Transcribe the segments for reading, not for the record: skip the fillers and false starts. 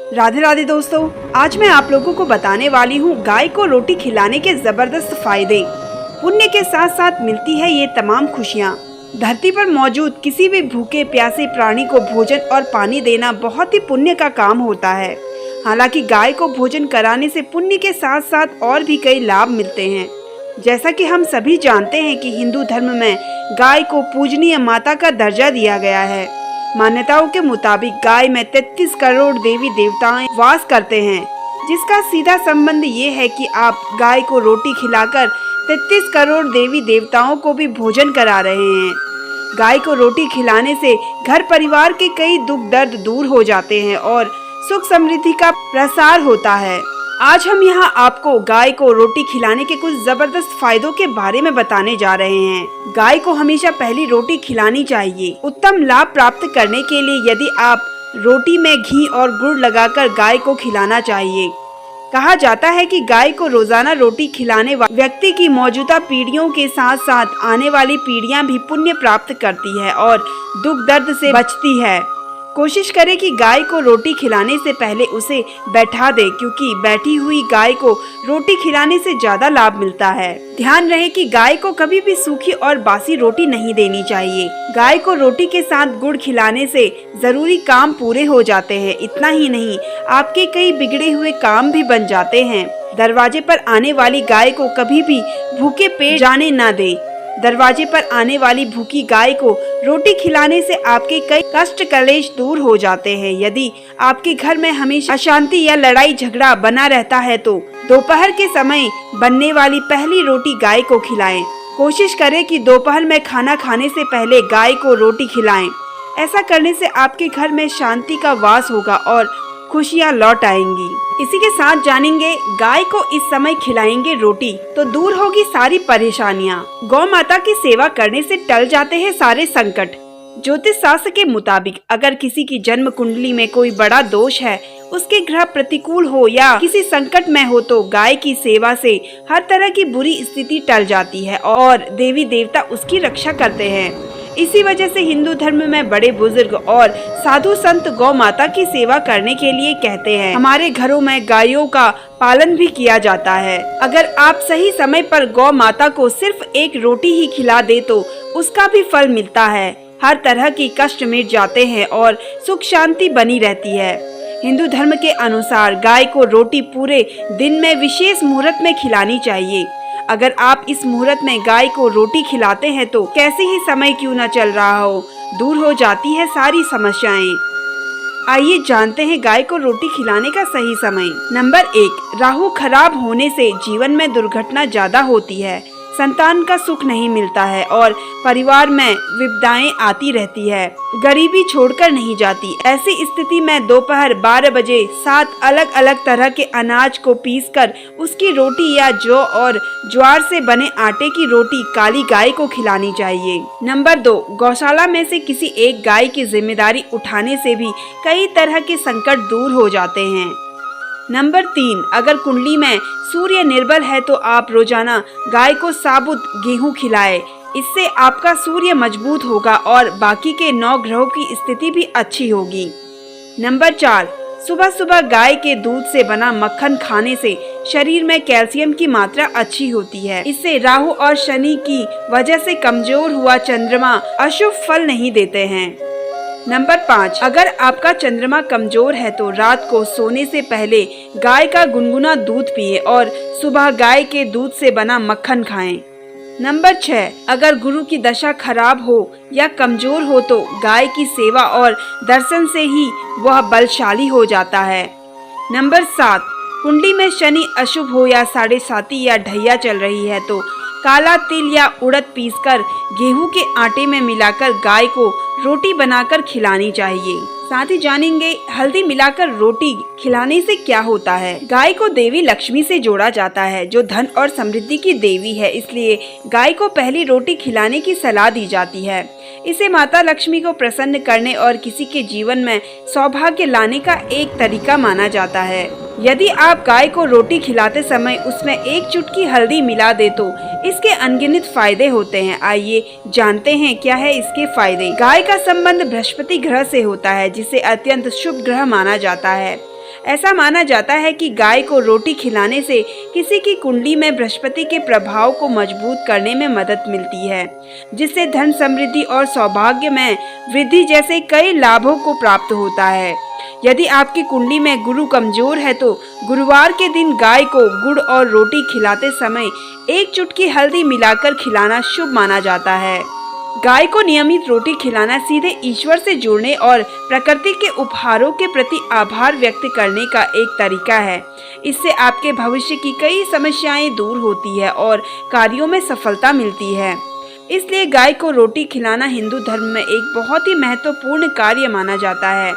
राधे राधे दोस्तों, आज मैं आप लोगों को बताने वाली हूँ गाय को रोटी खिलाने के जबरदस्त फायदे। पुण्य के साथ साथ मिलती है ये तमाम खुशियाँ। धरती पर मौजूद किसी भी भूखे प्यासे प्राणी को भोजन और पानी देना बहुत ही पुण्य का काम होता है। हालांकि गाय को भोजन कराने से पुण्य के साथ साथ और भी कई लाभ मिलते हैं। जैसा कि हम सभी जानते हैं कि हिंदू धर्म में गाय को पूजनीय माता का दर्जा दिया गया है। मान्यताओं के मुताबिक गाय में 33 करोड़ देवी देवताएं वास करते हैं, जिसका सीधा संबंध ये है कि आप गाय को रोटी खिलाकर 33 करोड़ देवी देवताओं को भी भोजन करा रहे हैं। गाय को रोटी खिलाने से घर परिवार के कई दुख दर्द दूर हो जाते हैं और सुख समृद्धि का प्रसार होता है। आज हम यहाँ आपको गाय को रोटी खिलाने के कुछ जबरदस्त फायदों के बारे में बताने जा रहे हैं। गाय को हमेशा पहली रोटी खिलानी चाहिए। उत्तम लाभ प्राप्त करने के लिए यदि आप रोटी में घी और गुड़ लगाकर गाय को खिलाना चाहिए। कहा जाता है कि गाय को रोजाना रोटी खिलाने वाले व्यक्ति की मौजूदा पीढ़ियों के साथ साथ आने वाली पीढ़ियां भी पुण्य प्राप्त करती है और दुख दर्द से बचती है। कोशिश करें कि गाय को रोटी खिलाने से पहले उसे बैठा दें, क्योंकि बैठी हुई गाय को रोटी खिलाने से ज्यादा लाभ मिलता है। ध्यान रहे कि गाय को कभी भी सूखी और बासी रोटी नहीं देनी चाहिए। गाय को रोटी के साथ गुड़ खिलाने से जरूरी काम पूरे हो जाते हैं। इतना ही नहीं, आपके कई बिगड़े हुए काम भी बन जाते हैं। दरवाजे पर आने वाली गाय को कभी भी भूखे पेट जाने न दें। दरवाजे पर आने वाली भूखी गाय को रोटी खिलाने से आपके कई कष्ट कलेश दूर हो जाते हैं। यदि आपके घर में हमेशा अशांति या लड़ाई झगड़ा बना रहता है तो दोपहर के समय बनने वाली पहली रोटी गाय को खिलाएं। कोशिश करें कि दोपहर में खाना खाने से पहले गाय को रोटी खिलाएं। ऐसा करने से आपके घर में शांति का वास होगा और खुशियाँ लौट आएंगी। इसी के साथ जानेंगे गाय को इस समय खिलाएंगे रोटी तो दूर होगी सारी परेशानियाँ। गौ माता की सेवा करने से टल जाते हैं सारे संकट। ज्योतिष शास्त्र के मुताबिक अगर किसी की जन्म कुंडली में कोई बड़ा दोष है, उसके ग्रह प्रतिकूल हो या किसी संकट में हो, तो गाय की सेवा से हर तरह की बुरी स्थिति टल जाती है और देवी देवता उसकी रक्षा करते हैं। इसी वजह से हिंदू धर्म में बड़े बुजुर्ग और साधु संत गौ माता की सेवा करने के लिए कहते हैं। हमारे घरों में गायों का पालन भी किया जाता है। अगर आप सही समय पर गौ माता को सिर्फ एक रोटी ही खिला दे तो उसका भी फल मिलता है। हर तरह की कष्ट मिट जाते हैं और सुख शांति बनी रहती है। हिंदू धर्म के अनुसार गाय को रोटी पूरे दिन में विशेष मुहूर्त में खिलानी चाहिए। अगर आप इस मुहूर्त में गाय को रोटी खिलाते हैं तो कैसे ही समय क्यों न चल रहा हो, दूर हो जाती है सारी समस्याएं। आइए जानते हैं गाय को रोटी खिलाने का सही समय। नंबर 1, राहु खराब होने से जीवन में दुर्घटना ज्यादा होती है, संतान का सुख नहीं मिलता है और परिवार में विपदाएं आती रहती है। गरीबी छोड़कर नहीं जाती। ऐसी स्थिति में दोपहर 12 बजे 7 अलग अलग तरह के अनाज को पीसकर उसकी रोटी या जौ और ज्वार से बने आटे की रोटी काली गाय को खिलानी चाहिए। नंबर 2, गौशाला में से किसी एक गाय की जिम्मेदारी उठाने से भी कई तरह के संकट दूर हो जाते हैं। नंबर 3, अगर कुंडली में सूर्य निर्बल है तो आप रोजाना गाय को साबुत गेहूं खिलाएं। इससे आपका सूर्य मजबूत होगा और बाकी के 9 ग्रहों की स्थिति भी अच्छी होगी। नंबर 4, सुबह सुबह गाय के दूध से बना मक्खन खाने से शरीर में कैल्शियम की मात्रा अच्छी होती है। इससे राहु और शनि की वजह से कमजोर हुआ चंद्रमा अशुभ फल नहीं देते हैं। नंबर 5, अगर आपका चंद्रमा कमजोर है तो रात को सोने से पहले गाय का गुनगुना दूध पिए और सुबह गाय के दूध से बना मक्खन खाएं। नंबर 6, अगर गुरु की दशा खराब हो या कमजोर हो तो गाय की सेवा और दर्शन से ही वह बलशाली हो जाता है। नंबर 7, कुंडली में शनि अशुभ हो या 7.5 या ढैया चल रही है तो काला तिल या उड़द पीसकर गेहूं के आटे में मिलाकर गाय को रोटी बनाकर खिलानी चाहिए। साथ ही जानेंगे हल्दी मिलाकर रोटी खिलाने से क्या होता है। गाय को देवी लक्ष्मी से जोड़ा जाता है, जो धन और समृद्धि की देवी है। इसलिए गाय को पहली रोटी खिलाने की सलाह दी जाती है। इसे माता लक्ष्मी को प्रसन्न करने और किसी के जीवन में सौभाग्य लाने का एक तरीका माना जाता है। यदि आप गाय को रोटी खिलाते समय उसमें एक चुटकी हल्दी मिला दे तो इसके अनगिनत फायदे होते हैं। आइए जानते हैं क्या है इसके फायदे। गाय का संबंध बृहस्पति ग्रह से होता है, जिसे अत्यंत शुभ ग्रह माना जाता है। ऐसा माना जाता है कि गाय को रोटी खिलाने से किसी की कुंडली में बृहस्पति के प्रभाव को मजबूत करने में मदद मिलती है, जिससे धन समृद्धि और सौभाग्य में वृद्धि जैसे कई लाभों को प्राप्त होता है। यदि आपकी कुंडली में गुरु कमजोर है तो गुरुवार के दिन गाय को गुड़ और रोटी खिलाते समय 1 चुटकी हल्दी मिलाकर खिलाना शुभ माना जाता है। गाय को नियमित रोटी खिलाना सीधे ईश्वर से जुड़ने और प्रकृति के उपहारों के प्रति आभार व्यक्त करने का एक तरीका है। इससे आपके भविष्य की कई समस्याएं दूर होती है और कार्यों में सफलता मिलती है। इसलिए गाय को रोटी खिलाना हिंदू धर्म में एक बहुत ही महत्वपूर्ण कार्य माना जाता है।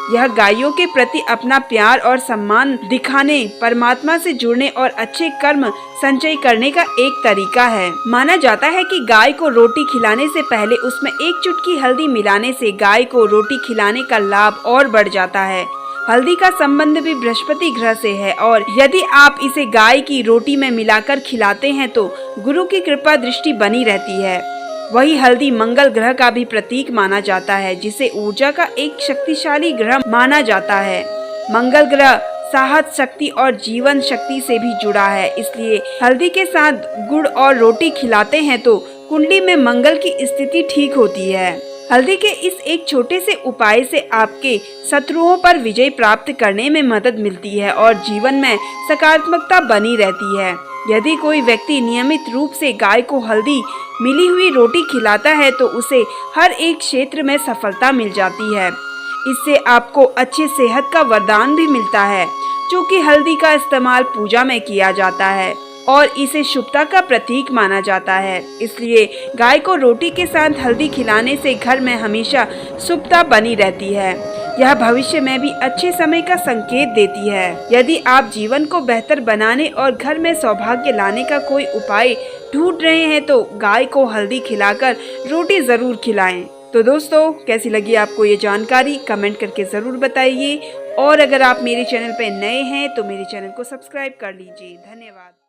यह गायों के प्रति अपना प्यार और सम्मान दिखाने, परमात्मा से जुड़ने और अच्छे कर्म संचय करने का एक तरीका है। माना जाता है कि गाय को रोटी खिलाने से पहले उसमें 1 चुटकी हल्दी मिलाने से गाय को रोटी खिलाने का लाभ और बढ़ जाता है। हल्दी का संबंध भी बृहस्पति ग्रह से है और यदि आप इसे गाय की रोटी में मिलाकर खिलाते हैं तो गुरु की कृपा दृष्टि बनी रहती है। वही हल्दी मंगल ग्रह का भी प्रतीक माना जाता है, जिसे ऊर्जा का एक शक्तिशाली ग्रह माना जाता है। मंगल ग्रह साहस शक्ति और जीवन शक्ति से भी जुड़ा है, इसलिए हल्दी के साथ गुड़ और रोटी खिलाते हैं तो कुंडली में मंगल की स्थिति ठीक होती है। हल्दी के इस एक छोटे से उपाय से आपके शत्रुओं पर विजय प्राप्त करने में मदद मिलती है और जीवन में सकारात्मकता बनी रहती है। यदि कोई व्यक्ति नियमित रूप से गाय को हल्दी मिली हुई रोटी खिलाता है तो उसे हर एक क्षेत्र में सफलता मिल जाती है। इससे आपको अच्छी सेहत का वरदान भी मिलता है, क्योंकि हल्दी का इस्तेमाल पूजा में किया जाता है और इसे शुभता का प्रतीक माना जाता है। इसलिए गाय को रोटी के साथ हल्दी खिलाने से घर में हमेशा शुभता बनी रहती है। यह भविष्य में भी अच्छे समय का संकेत देती है। यदि आप जीवन को बेहतर बनाने और घर में सौभाग्य लाने का कोई उपाय ढूंढ रहे हैं तो गाय को हल्दी खिलाकर रोटी जरूर खिलाएं। तो दोस्तों, कैसी लगी आपको ये जानकारी कमेंट करके जरूर बताइए और अगर आप मेरे चैनल पर नए हैं तो मेरे चैनल को सब्सक्राइब कर लीजिए। धन्यवाद।